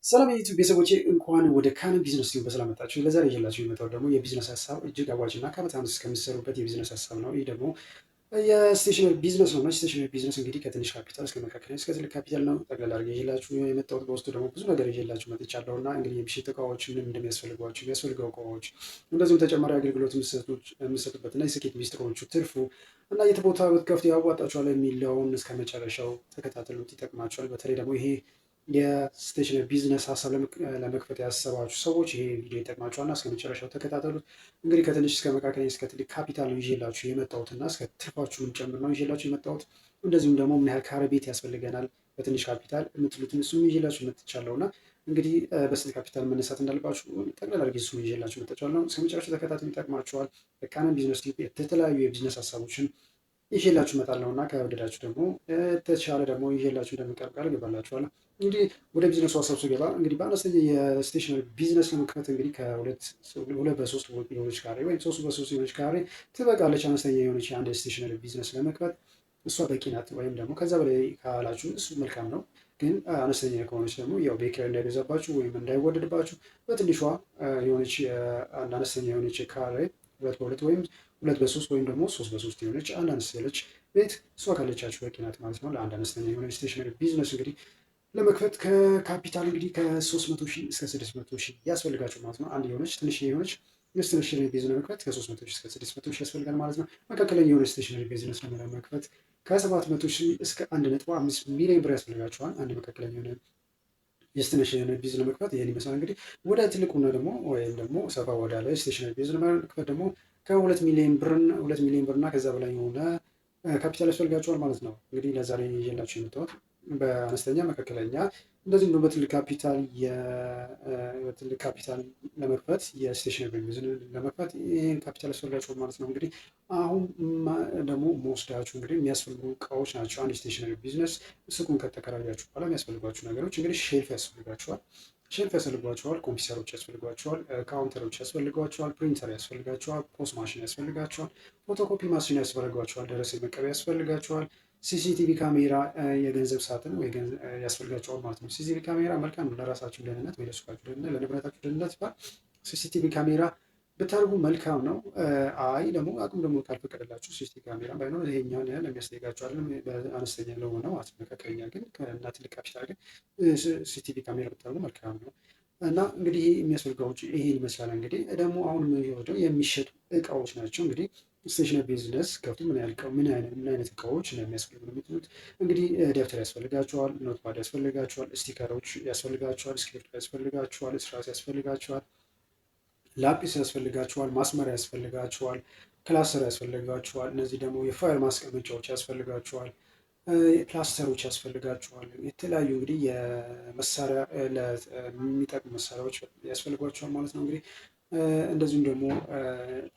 ሰላም የዩቲዩብ ቤተሰቦቼ እንኳን ወደ ካን ቢዝነስ ቲዩብ በሰላም መጣችሁ። ለዛሬ ይዤላችሁ የመጣው ደግሞ የቢዝነስ ሀሳብ እጅግ አዋጭና ከዓመት ዓመት እስከሚሰሩበት የቢዝነስ ሀሳብ ነው። ይህ ደግሞ የስቴሽነሪ ቢዝነስ ነው። ስቴሽነሪ ቢዝነስ እንግዲህ ከትንሽ ካፒታል እስከ መካከለኛ እስከ ትልቅ ካፒታል ነው ጠቅላላ አድርጌ ይዤላችሁ የመጣሁት። በውስጡ ደግሞ ብዙ ነገር ይዤላችሁ መጥቻለሁ እና እንግዲህ የሚሸጡ እቃዎች ምን እንደሚያስፈልጓቸው የሚያስፈልገው እቃዎች፣ እንደዚሁም ተጨማሪ አገልግሎት የምትሰጡበት እና የስኬት ሚስጥሮቹ፣ ትርፉ እና የት ቦታ ብትከፍቱ ያዋጣችኋል የሚለውን እስከ መጨረሻው ተከታተሉት፣ ይጠቅማችኋል። በተለይ ደግሞ ይሄ የስቴሽነሪ ቢዝነስ ሀሳብ ለመክፈት ያሰባችሁ ሰዎች ይሄ ቪዲዮ ይጠቅማችኋልና እስከ መጨረሻው ተከታተሉት። እንግዲህ ከትንሽ እስከ መካከለኛ እስከ ትልቅ ካፒታል ነው ይዤላችሁ የመጣሁት እና እስከ ትርፋችሁንም ጭምር ነው ይዤላችሁ የመጣሁት። እንደዚሁም ደግሞ ምን ያህል ካሬ ቤት ያስፈልገናል በትንሽ ካፒታል የምትሉትን እሱም ይዤላችሁ መጥቻለሁ እና እንግዲህ በስንት ካፒታል መነሳት እንዳለባችሁ ጠቅላላ አድርጌ እሱም ይዤላችሁ መጥቻለሁ። እስከ መጨረሻው ተከታተሉ፣ ይጠቅማችኋል። በካናን ቢዝነስ የተለያዩ የቢዝነስ ሀሳቦችን ይዤላችሁ እመጣለሁ እና ከወደዳችሁ ደግሞ ተቻለ ደግሞ ይዤላችሁ እንደምቀርብ ቃል እገባላችኋለሁ። እንግዲህ ወደ ቢዝነሱ ሀሳብ ስገባ እንግዲህ በአነስተኛ የስቴሽነሪ ቢዝነስ ለመክፈት እንግዲህ ሁለት በሶስት የሆነች ካሬ ወይም ሶስት በሶስት የሆነች ካሬ ትበቃለች። አነስተኛ የሆነች የአንድ የስቴሽነሪ ቢዝነስ ለመክፈት እሷ በቂ ናት። ወይም ደግሞ ከዛ በላይ ካላችሁ እሱ መልካም ነው። ግን አነስተኛ ከሆነች ደግሞ ያው ቤት ኪራይ እንዳይበዛባችሁ ወይም እንዳይወደድባችሁ በትንሿ የሆነች አንድ አነስተኛ የሆነች ካሬ ሁለት በሁለት ወይም ሁለት በሶስት ወይም ደግሞ ሶስት በሶስት የሆነች አንድ አነስ ያለች ቤት እሷ ካለቻችሁ በቂ ናት ማለት ነው። ለአንድ አነስተኛ የሆነ ስቴሽነሪ ቢዝነስ እንግዲህ ለመክፈት ከካፒታል እንግዲህ ከ300 ሺህ እስከ 600 ሺህ ያስፈልጋችሁ ማለት ነው። አንድ የሆነች ትንሽ የሆነች ስቴሽነሪ ቢዝነስ ለመክፈት ከ300 ሺህ እስከ 600 ሺህ ያስፈልጋል ማለት ነው። መካከለኛ የሆነ ስቴሽነሪ ቢዝነስ ለመክፈት ከ700 ሺህ እስከ 1.5 ሚሊዮን ብር ያስፈልጋችኋል። አንድ መካከለኛ የሆነ የስቴሽነሪ ቢዝነስ ለመክፈት ይህን ይመስላል። እንግዲህ ወደ ትልቁና ደግሞ ወይም ደግሞ ሰፋ ወዳለ ስቴሽነሪ ቢዝነስ ለመክፈት ደግሞ ሁለት ሚሊዮን ብር እና ከዛ በላይ የሆነ ካፒታል ያስፈልጋቸዋል ማለት ነው። እንግዲህ ለዛሬ ይዤላችሁ የመጣሁት በአነስተኛ መካከለኛ እንደዚሁም በትልቅ ካፒታል ለመክፈት የስቴሽነሪ ቢዝነስ ለመክፈት ይህን ካፒታል ያስፈልጋቸዋል ማለት ነው። እንግዲህ አሁን ደግሞ መወስዳችሁ እንግዲህ የሚያስፈልጉ እቃዎች ናቸው። አንድ ስቴሽነሪ ቢዝነስ ሱቁን ከተከራያችሁ በኋላ የሚያስፈልጓችሁ ነገሮች እንግዲህ ሼልፍ ያስፈልጋችኋል። ሼልፍ ያስፈልጓቸዋል፣ ኮምፒውተሮች ያስፈልጓቸዋል፣ ካውንተሮች ያስፈልጓቸዋል፣ ፕሪንተር ያስፈልጋቸዋል፣ ፖስት ማሽን ያስፈልጋቸዋል፣ ፎቶኮፒ ማሽን ያስፈልጋቸዋል፣ ደረሰኝ መቀበያ ያስፈልጋቸዋል፣ ሲሲቲቪ ካሜራ፣ የገንዘብ ሳጥን ያስፈልጋቸዋል ማለት ነው። ሲሲቲቪ ካሜራ መልካም ነው ለራሳችሁ ደህንነት ወይ ለሱቃችሁ ደህንነት ለንብረታችሁ ደህንነት ሲባል ሲሲቲቪ ካሜራ ብታደርጉ መልካም ነው። አይ ደግሞ አቅም ደግሞ ካልፈቀደላችሁ ሲሲቲቪ ካሜራ ባይኖር ይሄኛውን ያህል የሚያስጠይቃችሁ አይደለም። በአነስተኛ ለሆነ ማለት መካከለኛ ግን እና ትልቅ ካፒታል ግን ሲሲቲቪ ካሜራ ብታደርጉ መልካም ነው። እና እንግዲህ የሚያስፈልገው ይሄን ይመስላል። እንግዲህ ደግሞ አሁን የሚወደው የሚሸጡ እቃዎች ናቸው። እንግዲህ ስቴሽነሪ ቢዝነስ ከፍቶ ምን አይነት እቃዎች እንደሚያስፈልጉ ነው የምትሉት። እንግዲህ ደብተር ያስፈልጋቸዋል፣ ኖትፓድ ያስፈልጋቸዋል፣ ስቲከሮች ያስፈልጋቸዋል፣ እስክሪብቶ ያስፈልጋቸዋል፣ እስራስ ያስፈልጋቸዋል፣ ላጲስ ያስፈልጋቸዋል፣ ማስመሪያ ያስፈልጋቸዋል፣ ክላስተር ያስፈልጋቸዋል። እነዚህ ደግሞ የፋይል ማስቀመጫዎች ያስፈልጋቸዋል፣ ፕላስተሮች ያስፈልጋቸዋል። የተለያዩ እንግዲህ የመሳሪያ የሚጠቅሙ መሳሪያዎች ያስፈልጓቸዋል ማለት ነው። እንግዲህ እንደዚሁም ደግሞ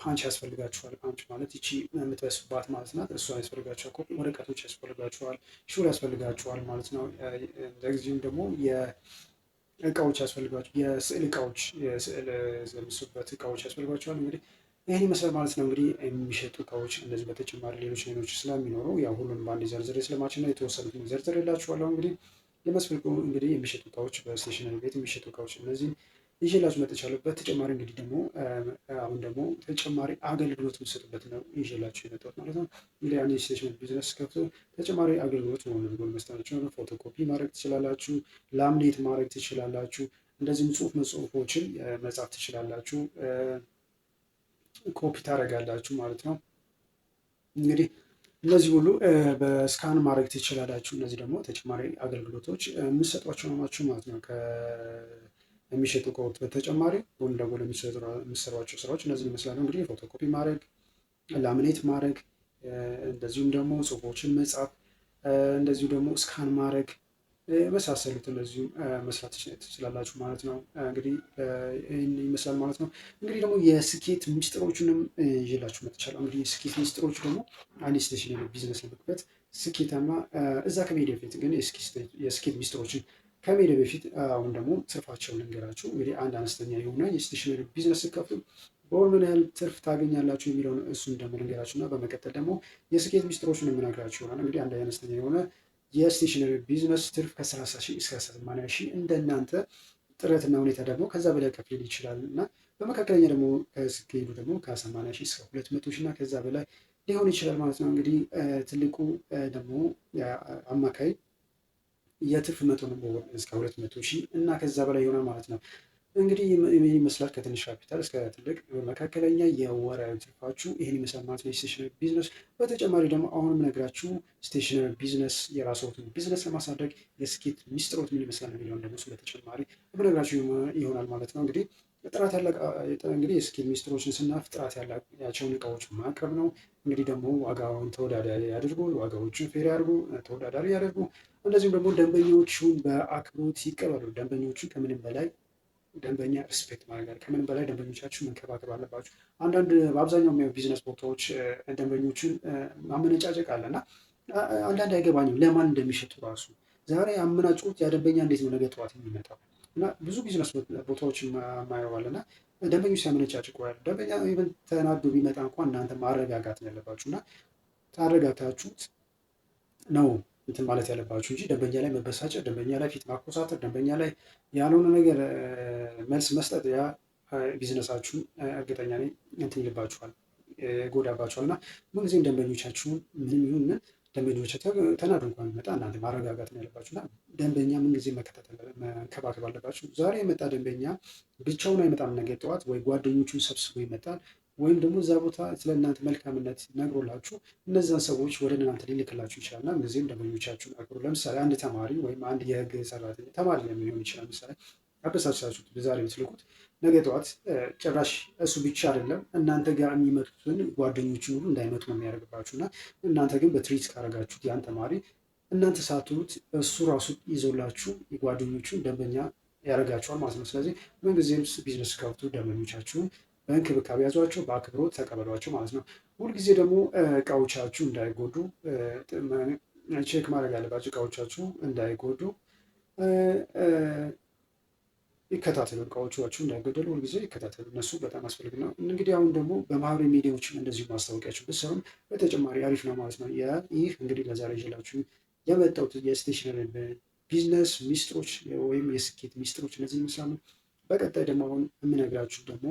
ፓንች ያስፈልጋቸዋል። ፓንች ማለት ይቺ የምትበሱባት ማለት ናት። እሷ ያስፈልጋቸዋል። ኮፒ ወረቀቶች ያስፈልጋቸዋል። ሹል ያስፈልጋቸዋል ማለት ነው። እንደዚሁም ደግሞ እቃዎች ያስፈልጓቸው የስዕል እቃዎች የስዕል የሚስሉበት እቃዎች ያስፈልጓቸዋል። እንግዲህ ይህን ይመስላል ማለት ነው። እንግዲህ የሚሸጡ እቃዎች እንደዚህ በተጨማሪ ሌሎች ስለሚኖሩ ያው ሁሉንም በአንድ ዘርዝሬ ስለማችል ነው የተወሰኑትን ዘርዝሬ የላችኋለሁ። እንግዲህ የሚያስፈልጉ እንግዲህ የሚሸጡ እቃዎች በስቴሽነሪ ቤት የሚሸጡ እቃዎች እነዚህን ይዤላችሁ መጥቻለሁ። በተጨማሪ እንግዲህ ደግሞ አሁን ደግሞ ተጨማሪ አገልግሎት የምትሰጡበት ነው ይዤላችሁ የመጣሁት ማለት ነው። እንግዲህ አንድ ስቴሽነሪ ቢዝነስ ከፍቶ ተጨማሪ አገልግሎት መሆኑን መስጠታቸው ነው። ፎቶኮፒ ማድረግ ትችላላችሁ፣ ላምኔት ማድረግ ትችላላችሁ፣ እንደዚህም ጽሁፎችን መጻፍ ትችላላችሁ፣ ኮፒ ታደርጋላችሁ ማለት ነው። እንግዲህ እነዚህ ሁሉ በስካን ማድረግ ትችላላችሁ። እነዚህ ደግሞ ተጨማሪ አገልግሎቶች የምሰጧቸው ናቸው ማለት ነው። የሚሸጡ እቃዎች በተጨማሪ ጎን ለጎን የሚሰሯቸው ስራዎች እነዚህን ይመስላሉ። እንግዲህ ፎቶኮፒ ማድረግ፣ ላሚኔት ማድረግ፣ እንደዚሁም ደግሞ ጽሁፎችን መጻፍ፣ እንደዚሁ ደግሞ ስካን ማድረግ የመሳሰሉት እንደዚሁ መስራት ትችላላችሁ ማለት ነው። እንግዲህ ይህን ይመስላል ማለት ነው። እንግዲህ ደግሞ የስኬት ሚስጥሮቹንም ይዤላችሁ መጥቻለሁ። እንግዲህ የስኬት ሚስጥሮቹ ደግሞ አንድ ስቴሽነሪ ቢዝነስ ለመክፈት ስኬታማ እዛ ከመሄድ በፊት ግን የስኬት ሚስጥሮችን ከመሄድ በፊት አሁን ደግሞ ትርፋቸውን ልንገራችሁ። እንግዲህ አንድ አነስተኛ የሆነ የስቴሽነሪ ቢዝነስ ስትከፍቱ በወር ምን ያህል ትርፍ ታገኛላችሁ የሚለውን እሱን ደግሞ ልንገራችሁ እና በመቀጠል ደግሞ የስኬት ሚስጥሮችን የምነግራችሁ ይሆናል። እንግዲህ አንድ አነስተኛ የሆነ የስቴሽነሪ ቢዝነስ ትርፍ ከ30 ሺህ እስከ 80 ሺህ እንደናንተ ጥረትና ሁኔታ ደግሞ ከዛ በላይ ከፍ ሊል ይችላል እና በመካከለኛ ደግሞ ከስኬዱ ደግሞ ከ80 ሺህ እስከ 200 ሺህ እና ከዛ በላይ ሊሆን ይችላል ማለት ነው። እንግዲህ ትልቁ ደግሞ አማካይ የትርፍ መጠኑ በወር እስከ 200 ሺህ እና ከዛ በላይ ይሆናል ማለት ነው። እንግዲህ ምን ይመስላል ከትንሽ ካፒታል እስከ ትልቅ መካከለኛ የወራዊ ትርፋችሁ ይህን ይመስላል ማለት ነው የስቴሽነሪ ቢዝነስ። በተጨማሪ ደግሞ አሁንም ነግራችሁ ስቴሽነሪ ቢዝነስ የራስዎትን ቢዝነስ ለማሳደግ የስኬት ሚስጥሮት ምን ይመስላል የሚለውን ደግሞ በተጨማሪ በነግራችሁ ይሆናል ማለት ነው። እንግዲህ ጥራት ያለ እንግዲህ የስኬት ሚስጥሮችን ስናፍ ጥራት ያላቸውን እቃዎች ማቅረብ ነው። እንግዲህ ደግሞ ዋጋውን ተወዳዳሪ ያድርጉ፣ ዋጋዎችን ፌር ያድርጉ፣ ተወዳዳሪ ያደርጉ። እንደዚሁም ደግሞ ደንበኞቹን በአክብሮት ይቀበሉ። ደንበኞቹን ከምንም በላይ ደንበኛ ሪስፔክት ማድረግ ከምንም በላይ ደንበኞቻችሁ መንከባከብ አለባችሁ። አንዳንድ በአብዛኛው ቢዝነስ ቦታዎች ደንበኞችን ማመነጫጨቅ አለ እና አንዳንድ አይገባኝም ለማን እንደሚሸጡ ራሱ። ዛሬ አመናጭቁት ያ ደንበኛ እንዴት ነው ነገ ጠዋት የሚመጣው? እና ብዙ ቢዝነስ ቦታዎች ማየዋል እና ደንበኞች ሲያመነጫጭቁ ያሉ ደንበኛ ኢቨን ተናዶ ቢመጣ እንኳን እናንተ ማረጋጋት ነው ያለባችሁ እና ታረጋግታችሁት ነው እንትን ማለት ያለባችሁ እንጂ ደንበኛ ላይ መበሳጨት፣ ደንበኛ ላይ ፊት ማኮሳተር፣ ደንበኛ ላይ ያልሆነ ነገር መልስ መስጠት ያ ቢዝነሳችሁን እርግጠኛ ነኝ እንትን ይልባችኋል፣ ይጎዳባችኋል። እና ምንጊዜም ደንበኞቻችሁን ምንም ይሁን ምን ደንበኞቻችሁ ተናዶ እንኳን ቢመጣ እናንተ ማረጋጋት ነው ያለባችሁ እና ደንበኛ ምንጊዜ መንከባከብ አለባችሁ። ዛሬ የመጣ ደንበኛ ብቻውን አይመጣም። ነገ ጠዋት ወይ ጓደኞቹን ሰብስቦ ይመጣል ወይም ደግሞ እዛ ቦታ ስለ እናንተ መልካምነት ነግሮላችሁ እነዛን ሰዎች ወደ እናንተ ሊልክላችሁ ይችላል እና እነዚህም ደንበኞቻችሁን አክብሩ። ለምሳሌ አንድ ተማሪ ወይም አንድ የህግ ሰራተኛ ተማሪ ሊሆን ይችላል። ምሳሌ አበሳጭታችሁት በዛሬ የምትልኩት ነገ ጠዋት ጭራሽ እሱ ብቻ አይደለም እናንተ ጋር የሚመጡትን ጓደኞችን ሁሉ እንዳይመጡ ነው የሚያደርግባችሁ እና እናንተ ግን በትሪት ካረጋችሁት ያን ተማሪ እናንተ ሳትሉት እሱ ራሱ ይዞላችሁ የጓደኞቹን ደንበኛ ያደርጋቸዋል ማለት ነው። ስለዚህ ምንጊዜም ቢዝነስ ከፍቱ ደንበኞቻችሁን በእንክብካቤ ያዟቸው፣ በአክብሮት ተቀበሏቸው ማለት ነው። ሁልጊዜ ደግሞ እቃዎቻችሁ እንዳይጎዱ ቼክ ማድረግ ያለባቸው፣ እቃዎቻችሁ እንዳይጎዱ ይከታተሉ። እቃዎቻችሁ እንዳይጎደሉ ሁልጊዜ ይከታተሉ። እነሱ በጣም አስፈልግ ነው። እንግዲህ አሁን ደግሞ በማህበራዊ ሚዲያዎችን እንደዚሁ ማስታወቂያችሁ ብትሰሩም በተጨማሪ አሪፍ ነው ማለት ነው። ይህ እንግዲህ ለዛሬ ይዤላችሁ የመጣሁት የስቴሽነሪ ቢዝነስ ሚስጥሮች ወይም የስኬት ሚስጥሮች እነዚህ ይመስላሉ። በቀጣይ ደግሞ አሁን የምነግራችሁ ደግሞ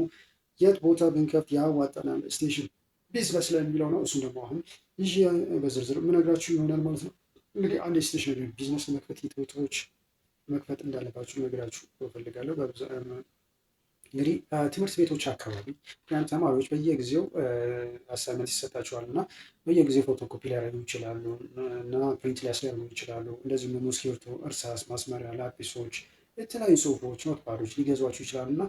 የት ቦታ ብንከፍት ያዋጣናል ስቴሽን ቢዝነስ ላይ የሚለው ነው። እሱም ደግሞ አሁን ይዤ በዝርዝር የምነግራችሁ ይሆናል ማለት ነው። እንግዲህ አንድ የስቴሽነሪ ቢዝነስ ለመክፈት የት ቦታዎች መክፈት እንዳለባችሁ ነግራችሁ እፈልጋለሁ። እንግዲህ ትምህርት ቤቶች አካባቢ ምክንያቱም ተማሪዎች በየጊዜው አሳይመንት ይሰጣቸዋል እና በየጊዜው ፎቶኮፒ ሊያደርጉ ይችላሉ እና ፕሪንት ሊያስደርጉ ይችላሉ። እንደዚሁም ደግሞ እስክሪብቶ፣ እርሳስ፣ ማስመሪያ፣ ላጲሶች፣ የተለያዩ ጽሁፎች፣ ኖትፓዶች ሊገዟቸው ይችላሉ እና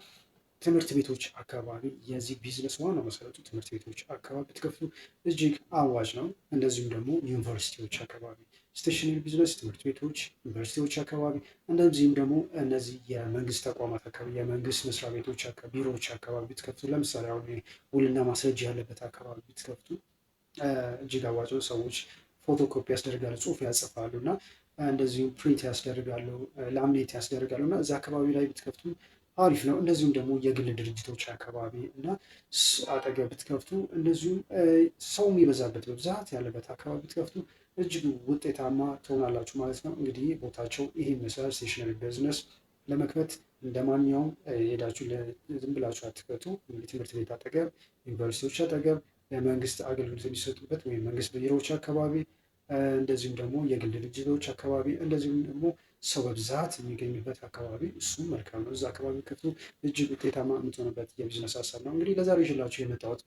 ትምህርት ቤቶች አካባቢ የዚህ ቢዝነስ ዋናው መሰረቱ ትምህርት ቤቶች አካባቢ ብትከፍቱ እጅግ አዋጭ ነው። እንደዚሁም ደግሞ ዩኒቨርሲቲዎች አካባቢ ስቴሽነሪ ቢዝነስ ትምህርት ቤቶች፣ ዩኒቨርሲቲዎች አካባቢ እንደዚህም ደግሞ እነዚህ የመንግስት ተቋማት አካባቢ የመንግስት መስሪያ ቤቶች ቢሮዎች አካባቢ ብትከፍቱ፣ ለምሳሌ አሁን ውልና ማስረጃ ያለበት አካባቢ ብትከፍቱ እጅግ አዋጭ ነው። ሰዎች ፎቶኮፒ ያስደርጋሉ፣ ጽሁፍ ያጽፋሉ እና እንደዚሁም ፕሪንት ያስደርጋሉ፣ ላምኔት ያስደርጋሉ እና እዚ አካባቢ ላይ ብትከፍቱ አሪፍ ነው። እንደዚሁም ደግሞ የግል ድርጅቶች አካባቢ እና አጠገብ ብትከፍቱ እንደዚሁም ሰው የሚበዛበት በብዛት ያለበት አካባቢ ብትከፍቱ እጅግ ውጤታማ ትሆናላችሁ ማለት ነው። እንግዲህ ቦታቸው ይህ ይመስላል። ስቴሽነሪ ቢዝነስ ለመክፈት እንደ ማንኛውም ሄዳችሁ ዝም ብላችሁ አትክፈቱ። እንግዲህ ትምህርት ቤት አጠገብ፣ ዩኒቨርሲቲዎች አጠገብ፣ የመንግስት አገልግሎት የሚሰጡበት ወይም መንግስት ቢሮዎች አካባቢ እንደዚሁም ደግሞ የግል ድርጅቶች አካባቢ እንደዚሁም ደግሞ ሰው በብዛት የሚገኝበት አካባቢ እሱም መልካም ነው። እዛ አካባቢ ከፍቶ እጅግ ውጤታማ የምትሆንበት የቢዝነስ ሀሳብ ነው። እንግዲህ ለዛሬ ይዤላችሁ የመጣሁት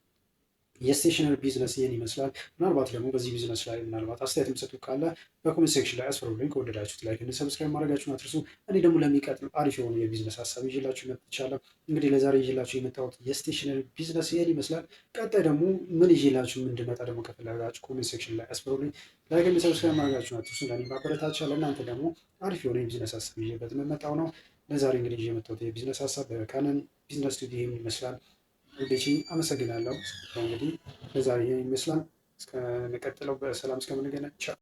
የስቴሽነሪ ቢዝነስ ይህን ይመስላል። ምናልባት ደግሞ በዚህ ቢዝነስ ላይ ምናልባት አስተያየት የምትሰጡ ካለ በኮሜንት ሴክሽን ላይ አስፈሩልኝ። ከወደዳችሁት ላይክ እና ሰብስክራይብ ማድረጋችሁን አትርሱ። እኔ ደግሞ ለሚቀጥሉ አሪፍ የሆኑ የቢዝነስ ሀሳብ ይዤላችሁ መጥቻለሁ። እንግዲህ ለዛሬ ይዤላችሁ የመጣሁት የስቴሽነሪ ቢዝነስ ይህን ይመስላል። ቀጣይ ደግሞ ምን ይዤላችሁ እንድመጣ ደግሞ ከፈለጋችሁ ኮሜንት ሴክሽን ላይ አስፈሩልኝ። ላይክ እና ሰብስክራይብ ማድረጋችሁን አትርሱ። ለእኔ ማበረታቻ፣ ለእናንተ ደግሞ አሪፍ የሆነ የቢዝነስ ሀሳብ ይዤበት የምመጣው ነው። ለዛሬ እንግዲህ ይዤ የመጣሁት የቢዝነስ ሀሳብ በካነን ቢዝነስ ስቱዲዮ ይህን ይመስላል። ውዴቼ አመሰግናለሁ። እንግዲህ ለዛሬ ይመስላል። እስከሚቀጥለው በሰላም እስከምንገናኝ ቻው።